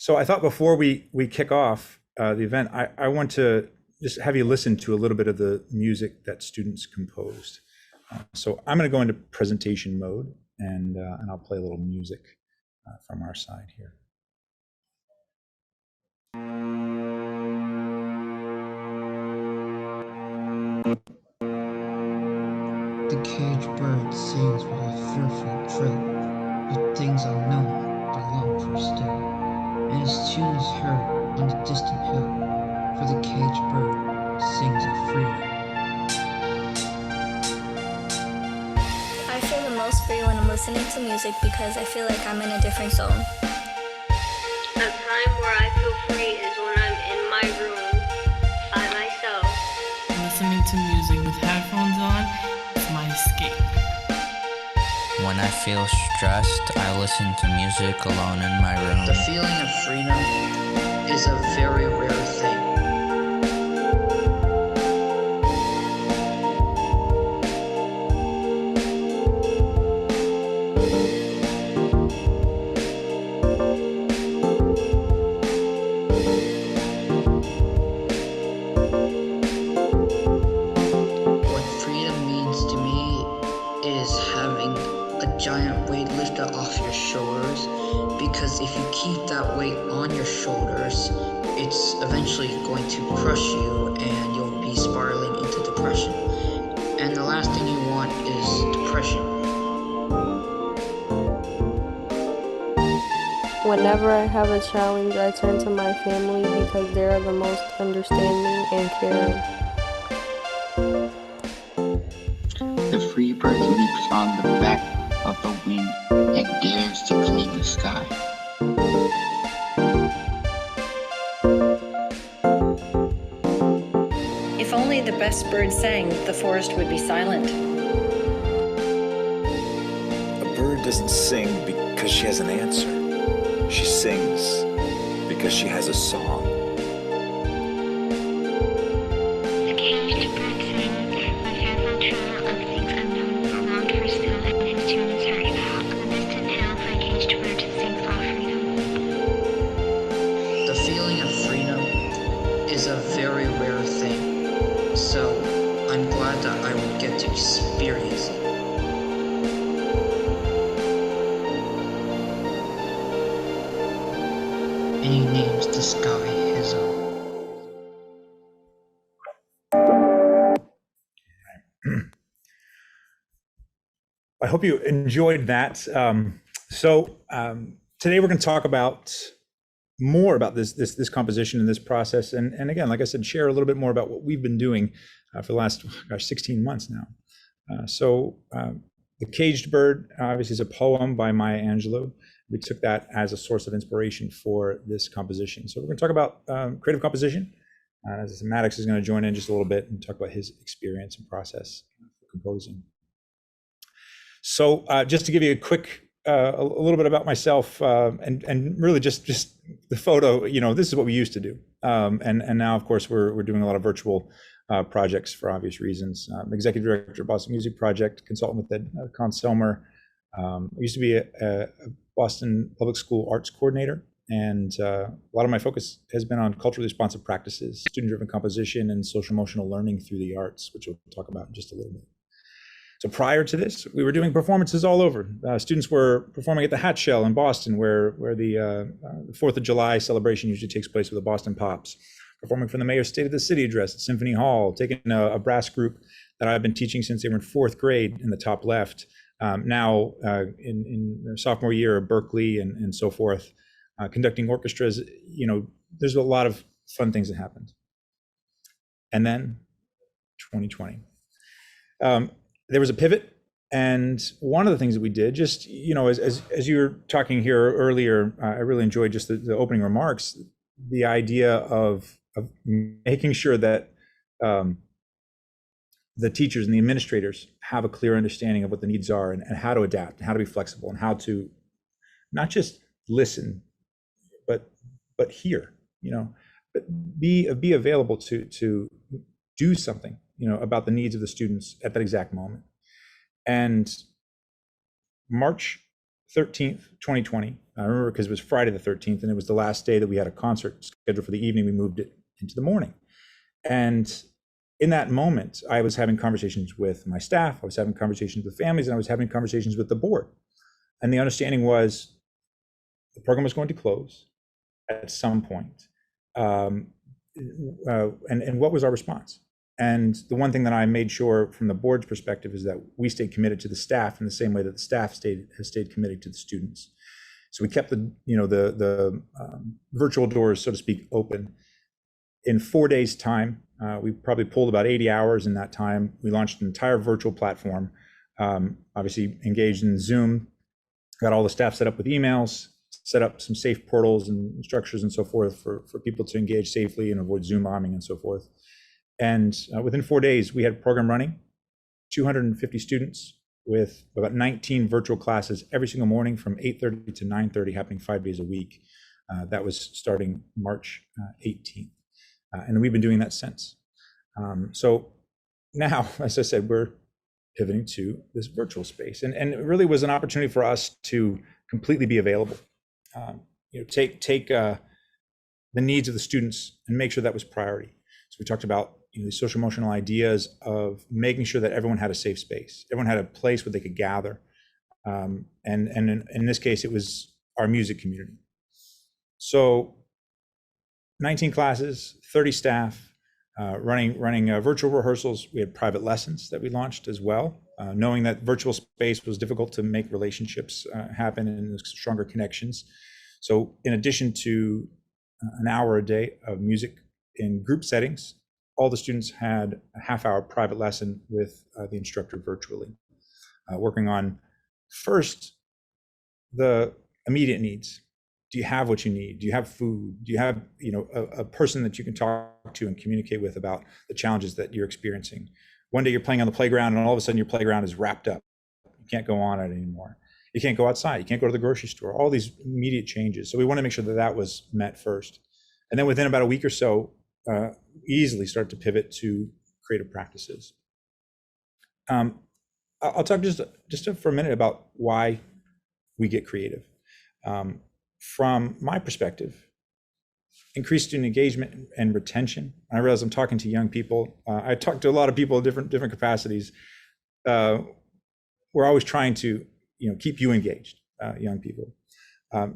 So I thought before we kick off the event, I want to just have you listen to a little bit of the music that students composed. So I'm going to go into presentation mode, and I'll play a little music from our side here. The caged bird sings with a fearful trill of things unknown but longed for still, and his tune is heard on the distant hill, for the caged bird sings of freedom. I feel the most free when I'm listening to music because I feel like I'm in a different zone. A time where I feel free is when I'm in my room by myself. Listening to music with headphones on is my escape. When I feel stressed, I listen to music alone in my room. The feeling of freedom is a very rare thing. What freedom means to me is having a giant weight lifted off your shoulders, because if you keep that weight on your shoulders, it's eventually going to crush you and you'll be spiraling into depression. And the last thing you want is depression. Whenever I have a challenge, I turn to my family because they are the most understanding and caring. The free bird leaps on the back of the wind and dares to claim the sky. If only the best bird sang, the forest would be silent. A bird doesn't sing because she has an answer. She sings because she has a song. The caged bird sings with fearful trill of things unknown but longed for still, and his tune is heard on the distant hill, for a caged bird sings of freedom. The feeling of freedom is a very rare thing, so I'm glad that I would get to experience it. And he names the sky his own. I hope you enjoyed that. Today we're going to talk about more about this composition and this process, and again, like I said, share a little bit more about what we've been doing for the last 16 months now. The Caged Bird obviously is a poem by Maya Angelou. We took that as a source of inspiration for this composition. So we're going to talk about creative composition. As Maddox is going to join in just a little bit and talk about his experience and process for composing. So just to give you a quick, a little bit about myself, and really just the photo. This is what we used to do, and now of course we're doing a lot of virtual projects for obvious reasons. Executive director of Boston Music Project, consultant with Con Selmer. I used to be a Boston Public School arts coordinator, and a lot of my focus has been on culturally responsive practices, student-driven composition, and social-emotional learning through the arts, which we'll talk about in just a little bit. So prior to this, we were doing performances all over. Students were performing at the Hat Shell in Boston, where the 4th of July celebration usually takes place with the Boston Pops. Performing from the Mayor's State of the City address at Symphony Hall, taking a brass group that I've been teaching since they were in 4th grade in the top left, now in their sophomore year at Berkeley and so forth, conducting orchestras. There's a lot of fun things that happened. And then 2020. There was a pivot, and one of the things that we did, just as you were talking here earlier, I really enjoyed just the opening remarks, the idea of making sure that the teachers and the administrators have a clear understanding of what the needs are and how to adapt, and how to be flexible, and how to not just listen, but hear, but be available to do something, about the needs of the students at that exact moment. And March 13th, 2020. I remember because it was Friday the 13th, and it was the last day that we had a concert scheduled for the evening. We moved it into the morning. And in that moment, I was having conversations with my staff, I was having conversations with families, and I was having conversations with the board. And the understanding was the program was going to close at some point. And what was our response? And the one thing that I made sure from the board's perspective is that we stayed committed to the staff in the same way that the staff has stayed committed to the students. So we kept the virtual doors, so to speak, open. In 4 days' time, we probably pulled about 80 hours in that time. We launched an entire virtual platform, obviously engaged in Zoom, got all the staff set up with emails, set up some safe portals and structures and so forth for people to engage safely and avoid Zoom bombing and so forth. And within 4 days, we had a program running, 250 students with about 19 virtual classes every single morning from 8:30 to 9:30, happening 5 days a week. That was starting March 18th. And we've been doing that since. So now, as I said, we're pivoting to this virtual space. And it really was an opportunity for us to completely be available. Take the needs of the students and make sure that was priority. So we talked about the social emotional ideas of making sure that everyone had a safe space. Everyone had a place where they could gather. And in this case, it was our music community. So 19 classes, 30 staff, running virtual rehearsals. We had private lessons that we launched as well, knowing that virtual space was difficult to make relationships happen and stronger connections. So in addition to an hour a day of music in group settings, all the students had a half-hour private lesson with the instructor virtually, working on first the immediate needs. Do you have what you need? Do you have food? Do you have a person that you can talk to and communicate with about the challenges that you're experiencing? One day you're playing on the playground and all of a sudden your playground is wrapped up. You can't go on it anymore. You can't go outside. You can't go to the grocery store. All these immediate changes. So we want to make sure that that was met first. And then within about a week or so, easily start to pivot to creative practices. I'll talk just for a minute about why we get creative. From my perspective, increased student engagement and retention. I realize I'm talking to young people. I talk to a lot of people in different capacities. We're always trying to keep you engaged, young people.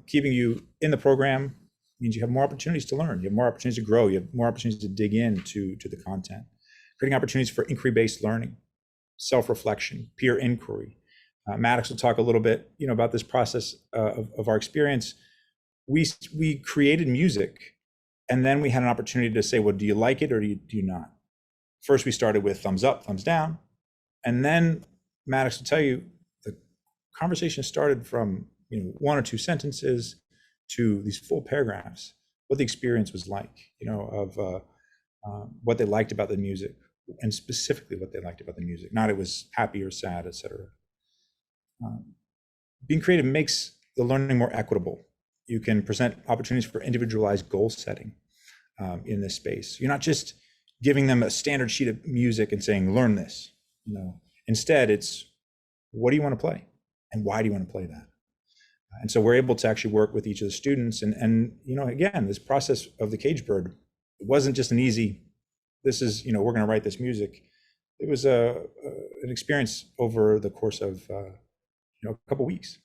Keeping you in the program means you have more opportunities to learn. You have more opportunities to grow. You have more opportunities to dig into the content. Creating opportunities for inquiry-based learning, self-reflection, peer inquiry. Maddox will talk a little bit, about this process of our experience. We created music, and then we had an opportunity to say, well, do you like it or do you not? First, we started with thumbs up, thumbs down, and then Maddox will tell you the conversation started from one or two sentences to these full paragraphs, what the experience was like, of what they liked about the music, and specifically what they liked about the music, not it was happy or sad, etc. Being creative makes the learning more equitable. You can present opportunities for individualized goal setting in this space. You're not just giving them a standard sheet of music and saying, learn this. Instead, it's what do you want to play and why do you want to play that? And so we're able to actually work with each of the students. And again, this process of the Caged Bird, it wasn't just an easy, this is, we're going to write this music. It was an experience over the course of a couple weeks,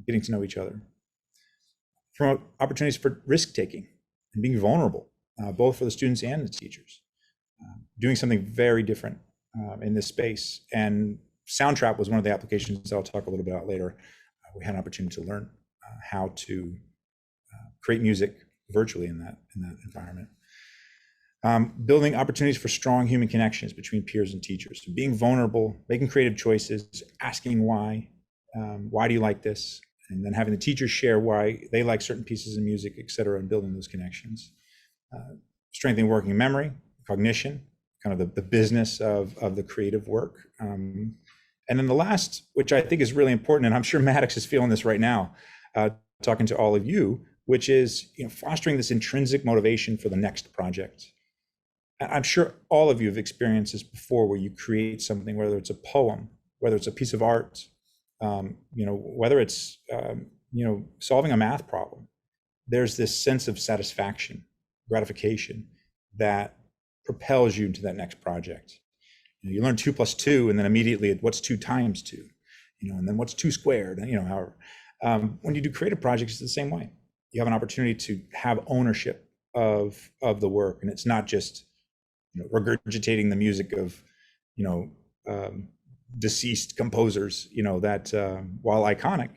getting to know each other. Promote opportunities for risk-taking and being vulnerable, both for the students and the teachers. Doing something very different in this space. And Soundtrap was one of the applications that I'll talk a little bit about later. We had an opportunity to learn how to create music virtually in that environment. Building opportunities for strong human connections between peers and teachers. So being vulnerable, making creative choices, asking why do you like this? And then having the teachers share why they like certain pieces of music, et cetera, and building those connections. Strengthening working memory, cognition, kind of the business of the creative work. And then the last, which I think is really important, and I'm sure Maddox is feeling this right now, talking to all of you, which is fostering this intrinsic motivation for the next project. I'm sure all of you have experienced this before, where you create something, whether it's a poem, whether it's a piece of art, Whether it's solving a math problem, there's this sense of satisfaction, gratification that propels you into that next project. You learn 2 + 2, and then immediately what's 2 times 2, and then what's 2 squared, and however. When you do creative projects, it's the same way. You have an opportunity to have ownership of the work, and it's not just regurgitating the music of deceased composers. That while iconic,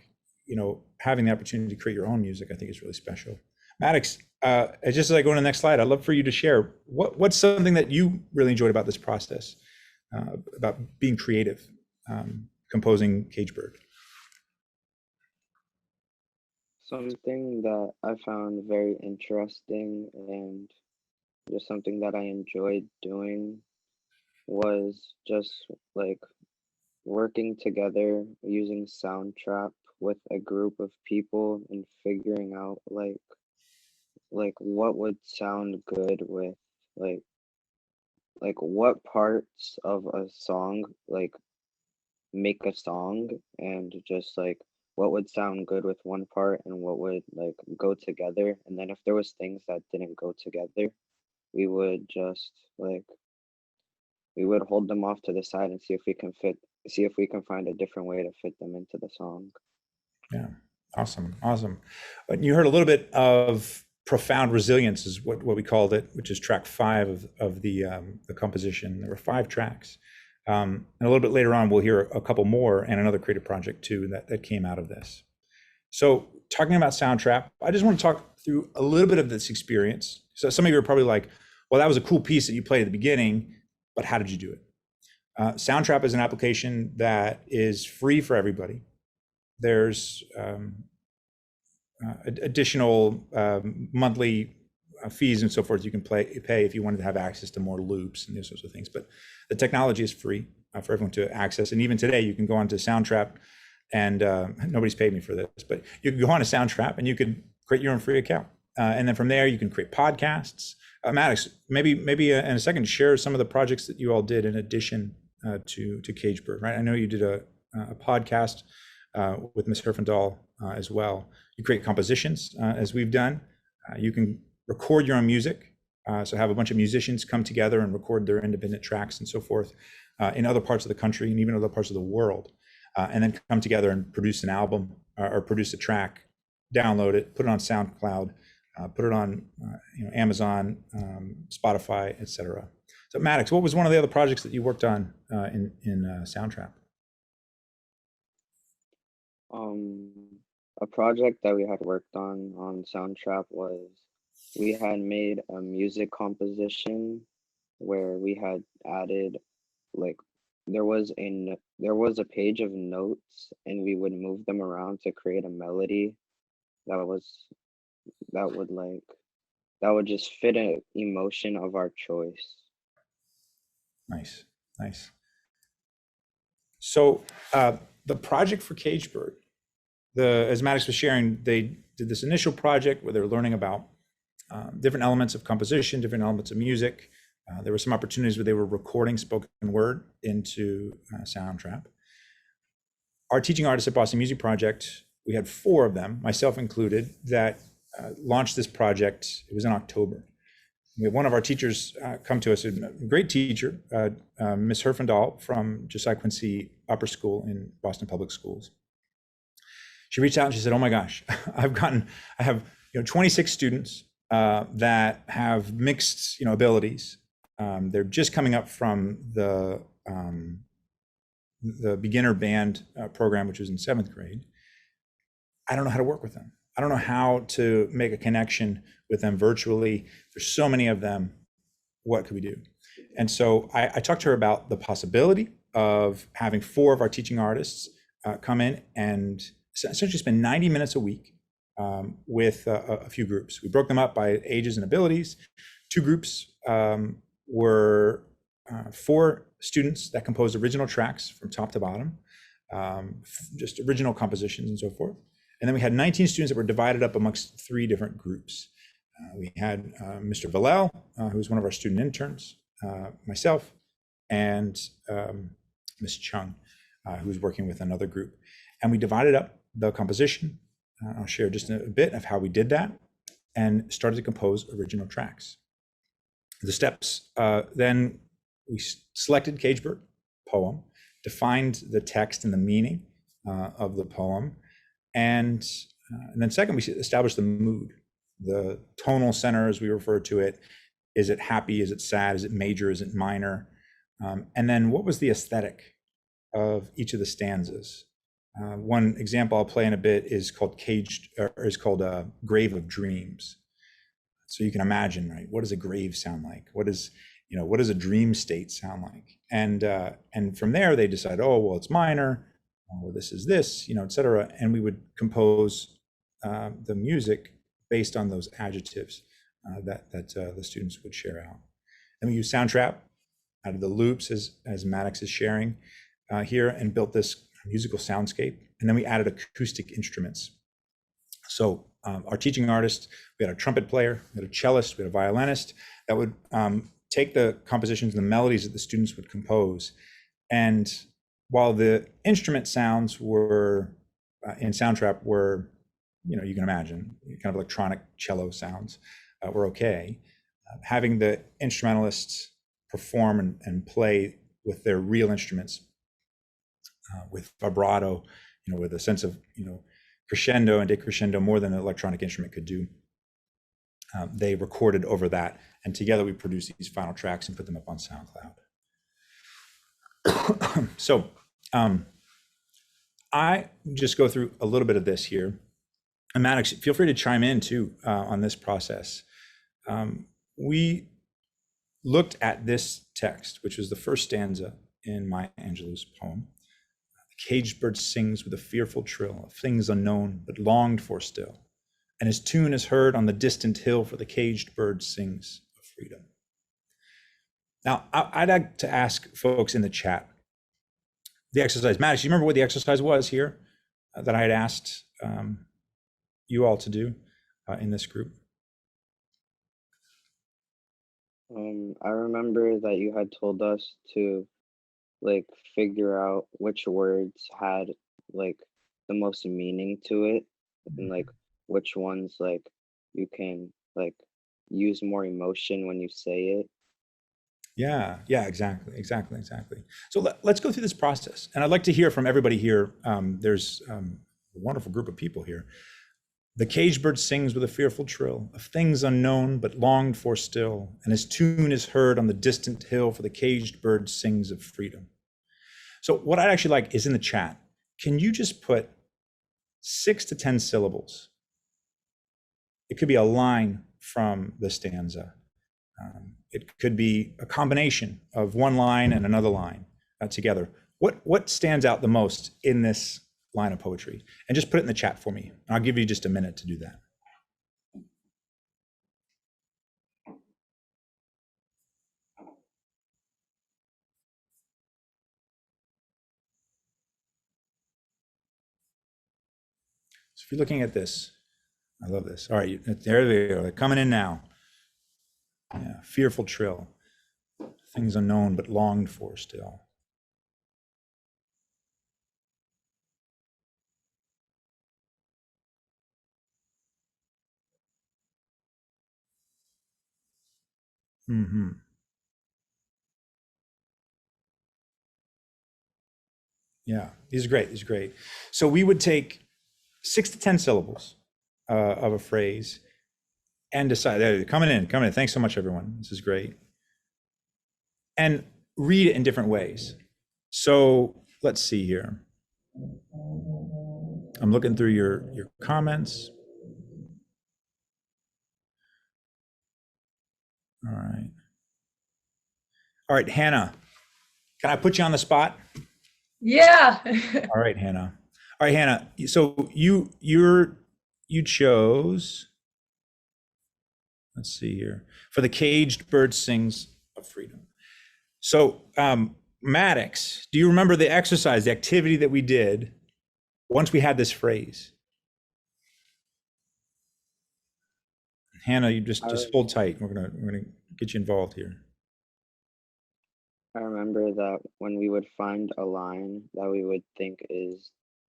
having the opportunity to create your own music, I think is really special. Maddox, just as I go on the next slide, I'd love for you to share what's something that you really enjoyed about this process, about being creative, composing Cagebird. Something that I found very interesting and just something that I enjoyed doing was just like working together using Soundtrap with a group of people and figuring out like what would sound good with like what parts of a song make a song, and just like what would sound good with one part and what would go together. And then if there was things that didn't go together, we would just we would hold them off to the side and see if we can find a different way to fit them into the song. Yeah, awesome. But you heard a little bit of Profound Resilience is what we called it, which is track 5 of the composition. There were 5 tracks. And a little bit later on, we'll hear a couple more and another creative project too that came out of this. So talking about Soundtrap, I just want to talk through a little bit of this experience. So some of you are probably like, well, that was a cool piece that you played at the beginning, but how did you do it? Soundtrap is an application that is free for everybody. There's additional monthly fees and so forth you can pay if you wanted to have access to more loops and those sorts of things. But the technology is free for everyone to access. And even today, you can go onto Soundtrap, and nobody's paid me for this, but you can go on to Soundtrap and you can create your own free account. And then from there, you can create podcasts. Maddox, maybe in a second, share some of the projects that you all did in addition to Cagebird, right? I know you did a podcast with Ms. Herfindahl as well. You create compositions, as we've done. You can record your own music, so have a bunch of musicians come together and record their independent tracks and so forth in other parts of the country and even other parts of the world, and then come together and produce an album or produce a track, download it, put it on SoundCloud, put it on Amazon, Spotify, etc. So Maddox, what was one of the other projects that you worked on in Soundtrap? A project that we had worked on Soundtrap was we had made a music composition where we had added there was a page of notes, and we would move them around to create a melody that would just fit an emotion of our choice. Nice. So the project for Cagebird, as Maddox was sharing, they did this initial project where they were learning about different elements of composition, different elements of music. There were some opportunities where they were recording spoken word into Soundtrap. Our teaching artists at Boston Music Project, we had 4 of them, myself included, that launched this project. It was in October. We had one of our teachers come to us, a great teacher, Ms. Herfindahl from Josiah Quincy Upper School in Boston Public Schools. She reached out and she said, "Oh my gosh, I have 26 students that have mixed abilities. They're just coming up from the beginner band program, which was in 7th grade. I don't know how to work with them. I don't know how to make a connection with them virtually. There's so many of them. What could we do?" And so I talked to her about the possibility of having 4 of our teaching artists come in and essentially spend 90 minutes a week with a few groups. We broke them up by ages and abilities. 2 groups were 4 students that composed original tracks from top to bottom, just original compositions and so forth. And then we had 19 students that were divided up amongst 3 different groups. We had Mr. Villel, who was one of our student interns, myself, and Ms. Chung, who was working with another group. And we divided up the composition. I'll share just a bit of how we did that and started to compose original tracks. The steps, then we selected Cagebird poem, defined the text and the meaning of the poem, and then second, we established the mood, the tonal center, as we refer to it. Is it happy? Is it sad? Is it major? Is it minor? And then what was the aesthetic of each of the stanzas? One example I'll play in a bit is called Grave of Dreams. So you can imagine, right? What does a grave sound like? What does a dream state sound like? And from there they decide, oh, well, it's minor, or this is this, et cetera. And we would compose the music based on those adjectives that the students would share out. And we use Soundtrap out of the loops as Maddox is sharing here, and built this musical soundscape. And then we added acoustic instruments. So our teaching artist, we had a trumpet player, we had a cellist, we had a violinist that would take the compositions and the melodies that the students would compose. And while the instrument sounds were in Soundtrap were, you can imagine, kind of electronic cello sounds were okay, having the instrumentalists perform and play with their real instruments with vibrato, with a sense of, crescendo and decrescendo more than an electronic instrument could do. They recorded over that, and together we produced these final tracks and put them up on SoundCloud. So I just go through a little bit of this here. And Maddox, feel free to chime in too on this process. We looked at this text, which was the first stanza in Maya Angelou's poem. The caged bird sings with a fearful trill of things unknown but longed for still, and his tune is heard on the distant hill, for the caged bird sings of freedom. Now, I'd like to ask folks in the chat, the exercise. Maddox, you remember what the exercise was here that I had asked you all to do in this group? I remember that you had told us to figure out which words had the most meaning to it, and which ones you can use more emotion when you say it. Yeah, exactly. So let's go through this process, and I'd like to hear from everybody here. There's a wonderful group of people here. The caged bird sings with a fearful trill of things unknown but longed for still, and his tune is heard on the distant hill, for the caged bird sings of freedom. So what I'd actually like is in the chat, can you just put 6 to 10 syllables? It could be a line from the stanza. It could be a combination of one line and another line together. What stands out the most in this line of poetry? And just put it in the chat for me. I'll give you just a minute to do that. So if you're looking at this, I love this. All right, there they are. They're coming in now. Yeah, fearful trill, things unknown but longed for still. Mm-hmm. Yeah, these are great. So we would take 6 to 10 syllables of a phrase and decide, they're coming in. Thanks so much, everyone. This is great. And read it in different ways. So let's see here. I'm looking through your comments. All right, Hannah, can I put you on the spot? Yeah. All right, Hannah. So you chose, let's see here, for the caged bird sings of freedom. So Maddox, do you remember the exercise, the activity that we did once we had this phrase? Hannah, you just hold tight. We're gonna get you involved here. I remember that when we would find a line that we would think is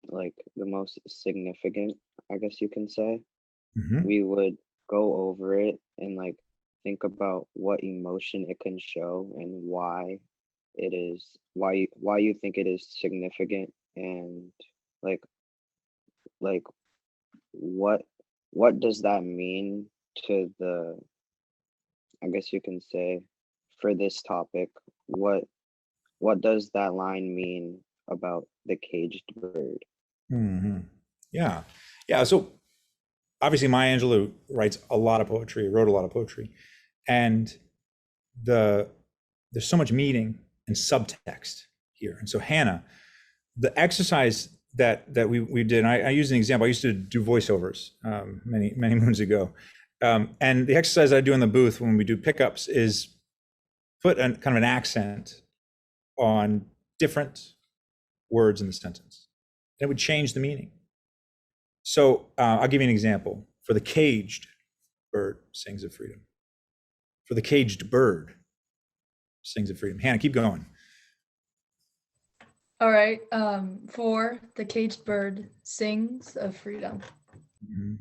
like the most significant, I guess you can say, Mm-hmm. we would go over it and like think about what emotion it can show and why it is why you think it is significant, and like like what what does that mean to the, I guess you can say, for this topic, what what does that line mean about the caged bird? Mm-hmm. Yeah. Yeah. So obviously Maya Angelou writes a lot of poetry, wrote a lot of poetry. And the there's so much meaning and subtext here. And so Hannah, the exercise that we did, and I used an example. I used to do voiceovers many moons ago. And the exercise I do in the booth when we do pickups is put kind of an accent on different words in the sentence. It would change the meaning. So I'll give you an example. For the caged bird sings of freedom. For the caged bird sings of freedom. Hannah, keep going. All right. For the caged bird sings of freedom.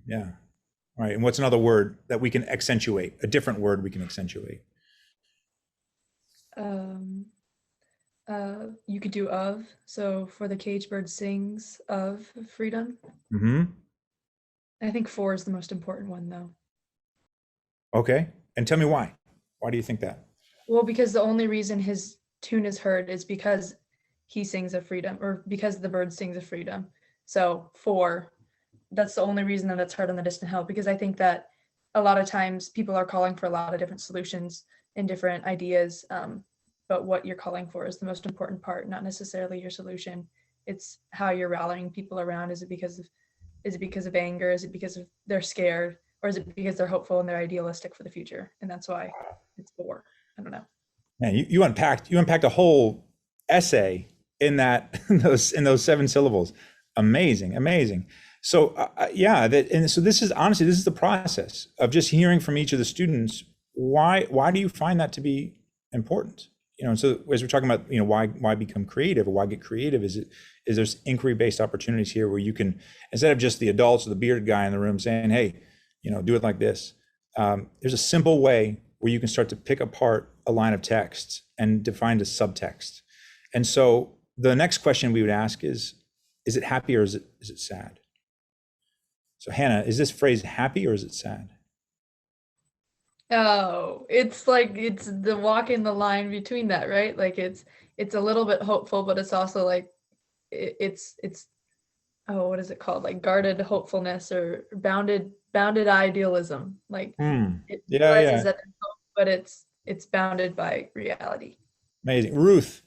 Yeah. All right. And what's another word that we can accentuate? A different word we can accentuate. You could do of. So for the caged bird sings of freedom. Mm-hmm. I think for is the most important one, though. Okay. And tell me why. Why do you think that? Well, because the only reason his tune is heard is because he sings of freedom, or because the bird sings of freedom. So for, that's the only reason that it's heard on the distant hill, because I think that a lot of times people are calling for a lot of different solutions and different ideas. But what you're calling for is the most important part, not necessarily your solution. It's how you're rallying people around. Is it because of anger? Is it because of they're scared? Or is it because they're hopeful and they're idealistic for the future? And that's why it's for. I don't know. Man, you unpacked a whole essay in that in those 7 syllables. Amazing. So so this is the process of just hearing from each of the students. Why do you find that to be important? And so as we're talking about, why become creative or why get creative, is there's inquiry-based opportunities here where you can, instead of just the adults or the bearded guy in the room saying, hey, do it like this. There's a simple way where you can start to pick apart a line of text and define the subtext. And so the next question we would ask is it happy or is it sad? So Hannah, is this phrase happy or is it sad? Oh, it's the walking the line between that, right? Like it's a little bit hopeful, but it's also like it's oh, what is it called? Like guarded hopefulness or bounded idealism. Like it realizes that there's hope, but it's bounded by reality. Amazing. Ruth,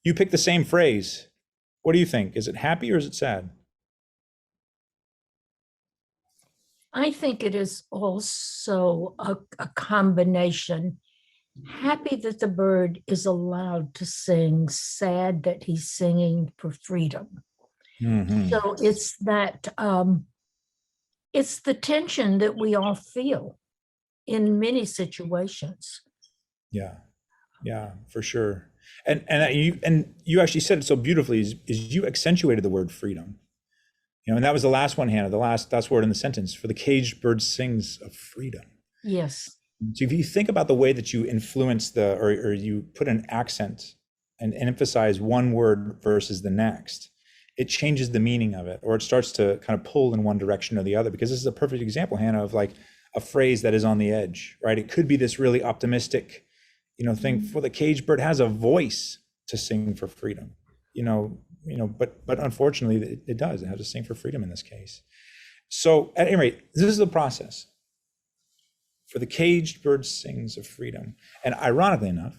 you picked the same phrase. What do you think? Is it happy or is it sad? I think it is also a combination. Happy that the bird is allowed to sing, sad that he's singing for freedom. Mm-hmm. So it's that, it's the tension that we all feel in many situations. Yeah, for sure. And you actually said it so beautifully, is you accentuated the word freedom. And that was the last one, Hannah, the last word in the sentence. For the caged bird sings of freedom. Yes. So if you think about the way that you influence or you put an accent and emphasize one word versus the next, it changes the meaning of it, or it starts to kind of pull in one direction or the other. Because this is a perfect example, Hannah, of like a phrase that is on the edge, right? It could be this really optimistic, thing. For the caged bird has a voice to sing for freedom, but unfortunately it does. It has to sing for freedom in this case. So at any rate, this is the process. For the caged bird sings of freedom. And ironically enough,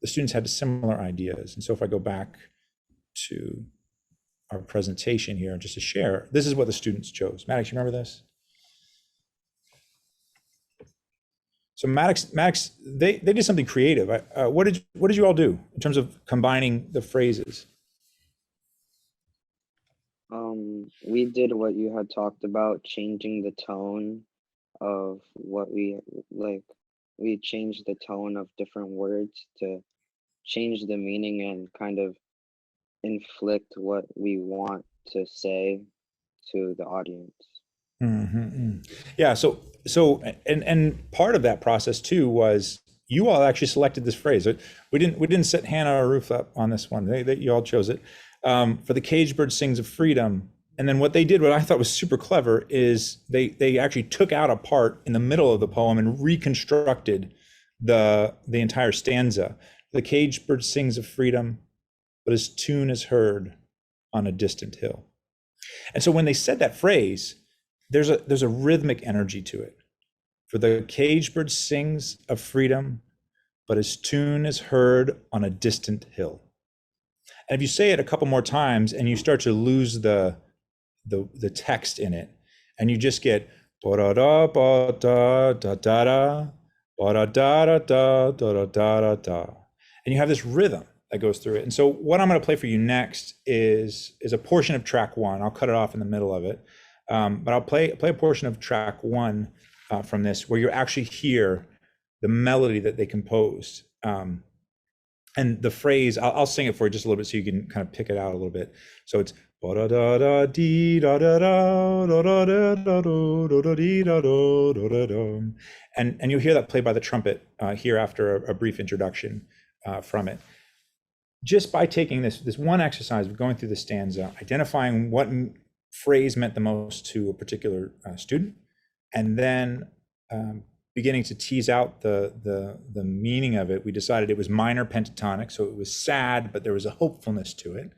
the students had similar ideas. And so if I go back to our presentation here, just to share, this is what the students chose. Maddox, you remember this? So Maddox, they did something creative. What did you all do in terms of combining the phrases? We did what you had talked about, changing the tone of what we like. We changed the tone of different words to change the meaning and kind of inflict what we want to say to the audience. Yeah. And part of that process too was you all actually selected this phrase. We didn't set Hannah or Ruth up on this one. You all chose it for the caged bird sings of freedom. And then what they did, what I thought was super clever, is they actually took out a part in the middle of the poem and reconstructed the entire stanza. The caged bird sings of freedom, but his tune is heard on a distant hill. And so when they said that phrase, there's a rhythmic energy to it. For the caged bird sings of freedom, but his tune is heard on a distant hill. And if you say it a couple more times and you start to lose the text in it, and you just get ba da da ba da da da da ba da da da da da da da, and you have this rhythm that goes through it. And so what I'm going to play for you next is a portion of track one. I'll cut it off in the middle of it, but I'll play a portion of track one from this, where you actually hear the melody that they composed. And the phrase, I'll sing it for you just a little bit so you can kind of pick it out a little bit. So it's ba da da da dee da da da da da da da da da dee da da da da, and you'll hear that played by the trumpet here after a brief introduction from it. Just by taking this one exercise of going through the stanza, identifying what phrase meant the most to a particular student, and then beginning to tease out the meaning of it, we decided it was minor pentatonic, so it was sad, but there was a hopefulness to it,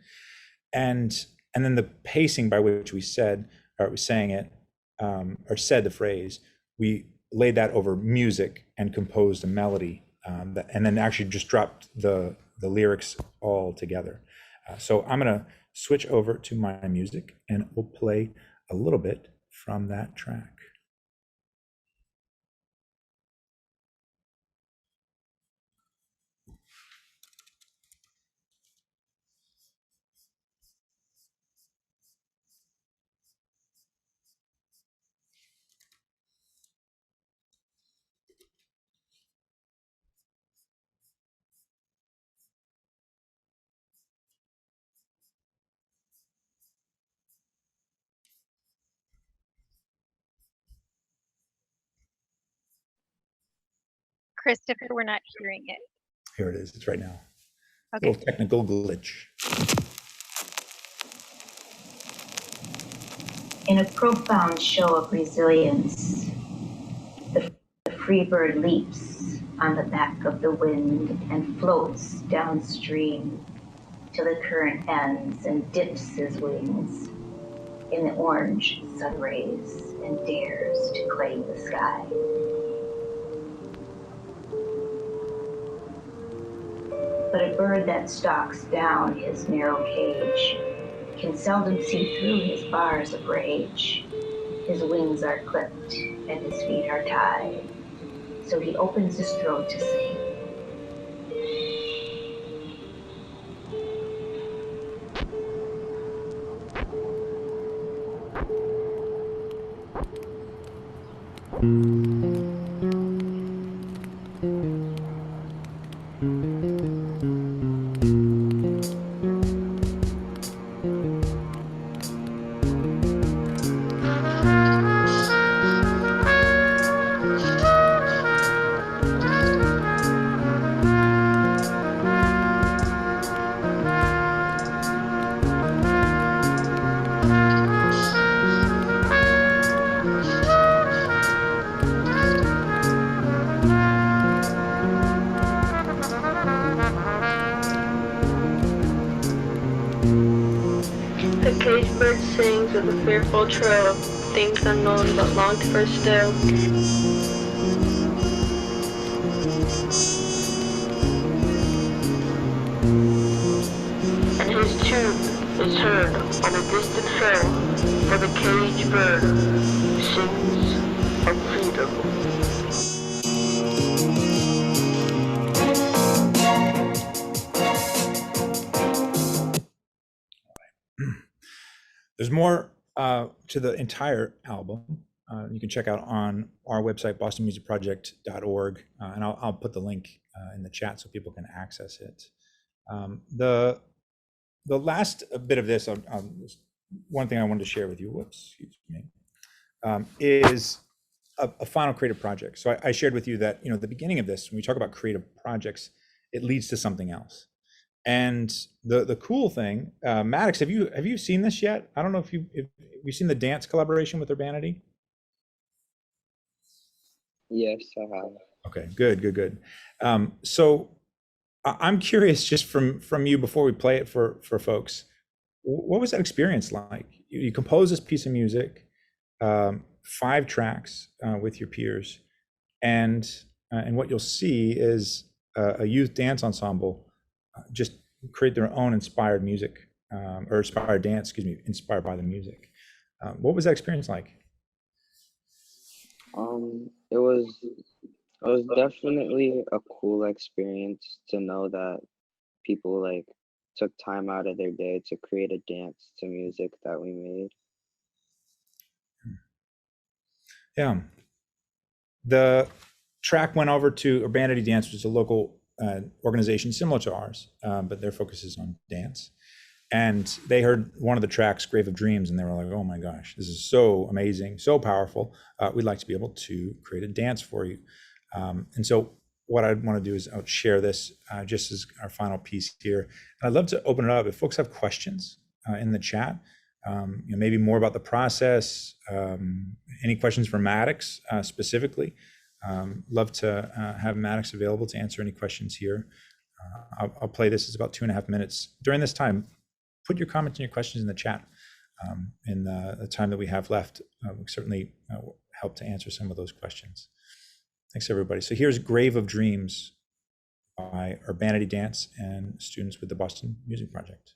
and then the pacing by which we sang it, or said the phrase, we laid that over music and composed a melody, and then actually just dropped the lyrics all together. So I'm gonna switch over to my music and we'll play a little bit from that track. Christopher, we're not hearing it. Here it is, it's right now. Okay. Little technical glitch. In a profound show of resilience, the free bird leaps on the back of the wind and floats downstream till the current ends and dips his wings in the orange sun rays and dares to claim the sky. But a bird that stalks down his narrow cage can seldom see through his bars of rage. His wings are clipped and his feet are tied, so he opens his throat to sing. The caged bird sings with a fearful trill, things unknown but longed for still. And his tune is heard on a distant hill, for the caged bird sings of freedom. There's more to the entire album. You can check out on our website, bostonmusicproject.org, and I'll put the link in the chat so people can access it. The last bit of this, I'll one thing I wanted to share with you, whoops, excuse me, is a final creative project. So I shared with you that, at the beginning of this, when we talk about creative projects, it leads to something else. And the cool thing, Maddox, have you seen this yet? I don't know if you've seen the dance collaboration with Urbanity. Yes, I have. Okay, good. So I'm curious, just from you before we play it for folks, what was that experience like? You composed this piece of music, 5 tracks with your peers, and what you'll see is a youth dance ensemble just create their own inspired music, or inspired dance, excuse me, inspired by the music. What was that experience like? It was definitely a cool experience to know that people like took time out of their day to create a dance to music that we made. Yeah. The track went over to Urbanity Dance, which is a local organization similar to ours, but their focus is on dance. And they heard one of the tracks, Grave of Dreams, and they were like, oh my gosh, this is so amazing, so powerful. We'd like to be able to create a dance for you. And so what I want to do is I'll share this just as our final piece here. And I'd love to open it up. If folks have questions in the chat, maybe more about the process, any questions for Maddox specifically, love to have Maddox available to answer any questions here. I'll play this. It's about 2.5 minutes. During this time, put your comments and your questions in the chat. In the time that we have left, we certainly help to answer some of those questions. Thanks, everybody. So here's Grave of Dreams by Urbanity Dance and students with the Boston Music Project.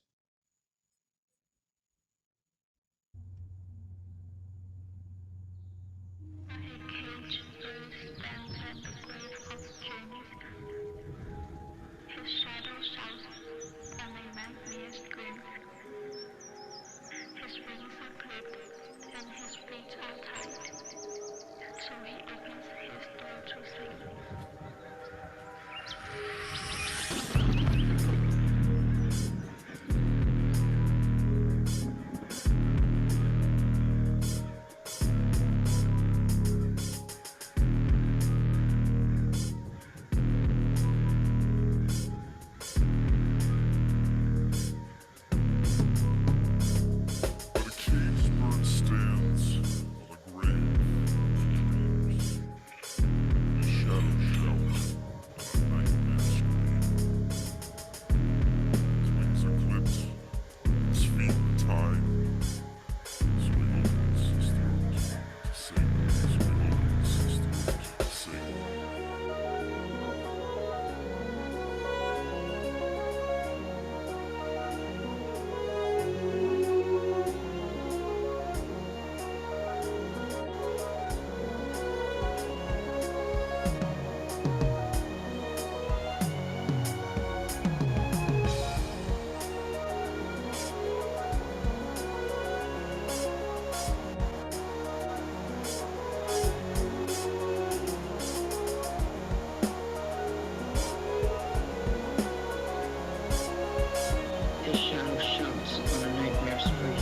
His shadow shouts on a nightmare spree,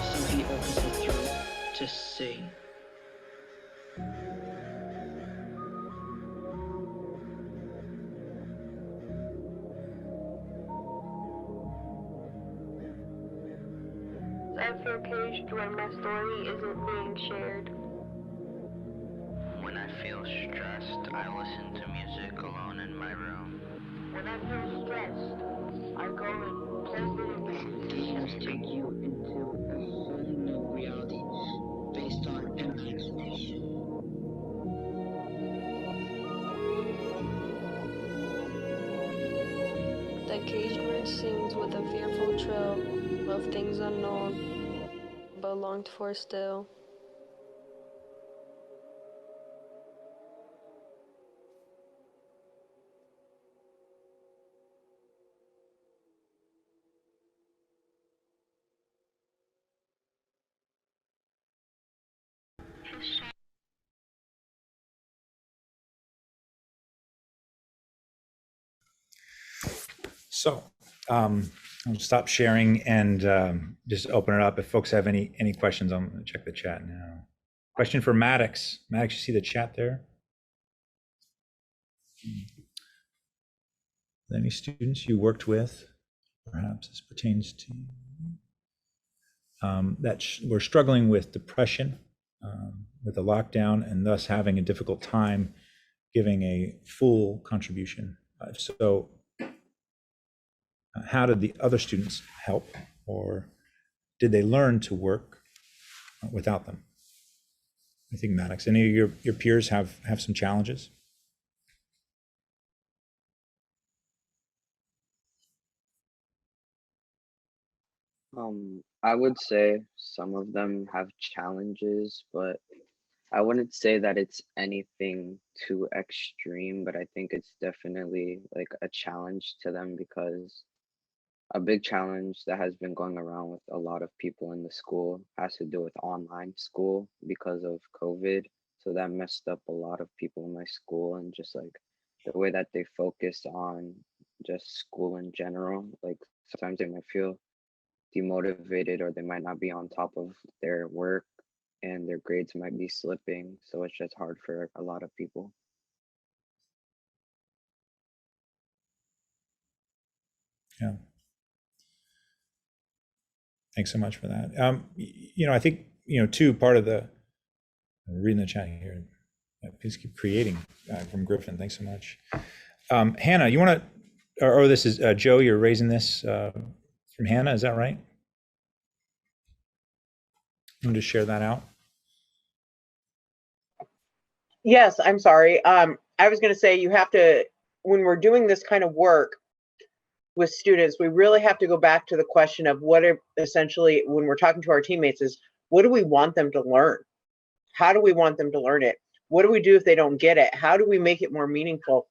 so he opens his throat to sing. I feel caged when my story isn't being shared. When I feel stressed, I listen to music alone in my room. When I feel stressed, I go and play video games. Games take you into a whole new reality based on imagination. The caged bird sings with a fearful trill of things unknown, but longed for still. So I'll stop sharing and just open it up. If folks have any questions, I'm going to check the chat now. Question for Maddox. Maddox, you see the chat there? Any students you worked with, perhaps this pertains to that were struggling with depression, with the lockdown, and thus having a difficult time giving a full contribution. So how did the other students help, or did they learn to work without them? I think, Maddox, any of your peers have some challenges? I would say some of them have challenges, but I wouldn't say that it's anything too extreme, but I think it's definitely like a challenge to them because a big challenge that has been going around with a lot of people in the school has to do with online school because of COVID. So that messed up a lot of people in my school and just like the way that they focus on just school in general. Like sometimes they might feel demotivated or they might not be on top of their work and their grades might be slipping. So it's just hard for a lot of people. Yeah. Thanks so much for that. I think, too, part of the, I'm reading the chat here, please keep creating from Griffin. Thanks so much. Hannah, you want to, or this is Joe, you're raising this from Hannah, is that right? You want to share that out? Yes, I'm sorry. I was going to say you have to, when we're doing this kind of work with students, we really have to go back to the question of what are essentially, when we're talking to our teammates, is what do we want them to learn? How do we want them to learn it? What do we do if they don't get it? How do we make it more meaningful?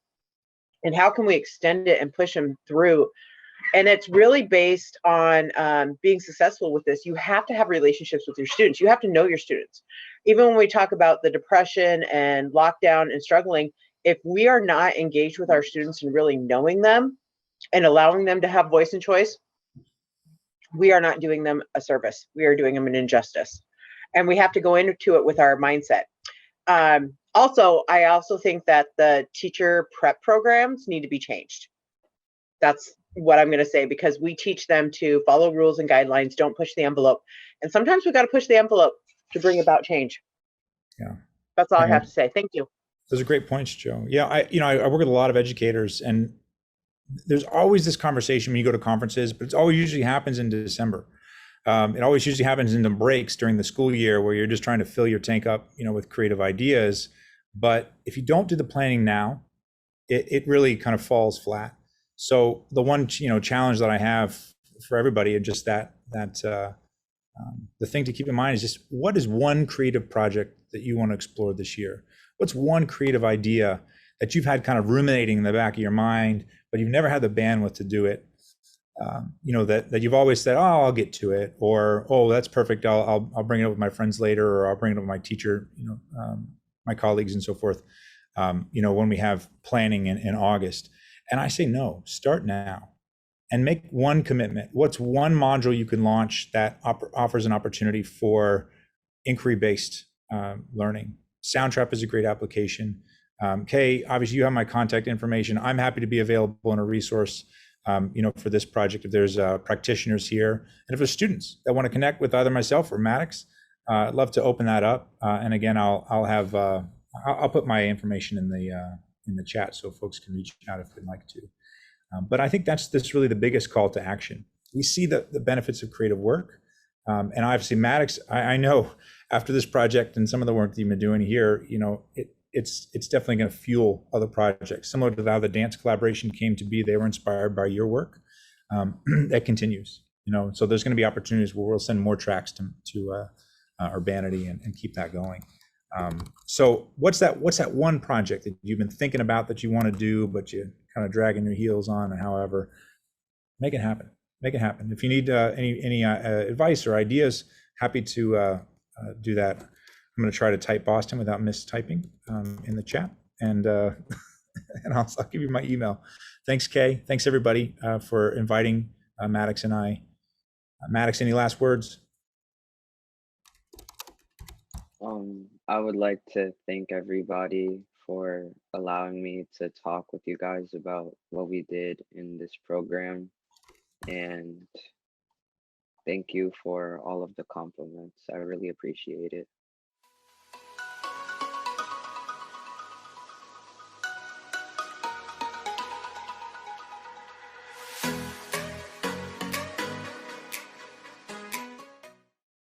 And how can we extend it and push them through? And it's really based on being successful with this. You have to have relationships with your students. You have to know your students. Even when we talk about the depression and lockdown and struggling, if we are not engaged with our students and really knowing them and allowing them to have voice and choice, we are not doing them a service. We are doing them an injustice. And we have to go into it with our mindset. Also, I also think that the teacher prep programs need to be changed. That's what I'm going to say, because we teach them to follow rules and guidelines, don't push the envelope. And sometimes we got to push the envelope to bring about change. Yeah. That's all I have to say. Thank you. Those are great points, Joe. Yeah, I work with a lot of educators, and there's always this conversation when you go to conferences, but it always usually happens in December. It always usually happens in the breaks during the school year where you're just trying to fill your tank up, with creative ideas. But if you don't do the planning now, it really kind of falls flat. So the one, challenge that I have for everybody, and just the thing to keep in mind is just, what is one creative project that you want to explore this year? What's one creative idea that you've had kind of ruminating in the back of your mind, but you've never had the bandwidth to do it? That you've always said, oh, I'll get to it, or, oh, that's perfect, I'll bring it up with my friends later, or I'll bring it up with my teacher, my colleagues and so forth, when we have planning in August. And I say, no, start now and make one commitment. What's one module you can launch that offers an opportunity for inquiry-based learning? Soundtrap is a great application. Kay, obviously you have my contact information. I'm happy to be available in a resource, for this project if there's practitioners here. And if there's students that want to connect with either myself or Maddox, I'd love to open that up. And again, I'll put my information in the chat so folks can reach out if they'd like to. But I think that's really the biggest call to action. We see the benefits of creative work. And obviously Maddox, I know after this project and some of the work that you've been doing here, it's definitely going to fuel other projects. Similar to how the dance collaboration came to be, they were inspired by your work. That continues, so there's going to be opportunities where we'll send more tracks to Urbanity and keep that going. So what's that one project that you've been thinking about that you want to do, but you kind of dragging your heels on, and however, make it happen. If you need any advice or ideas, happy to do that. I'm going to try to type Boston without mistyping in the chat, and and I'll give you my email. Thanks, Kay. Thanks everybody for inviting Maddox and I. Maddox, any last words? I would like to thank everybody for allowing me to talk with you guys about what we did in this program, and thank you for all of the compliments. I really appreciate it.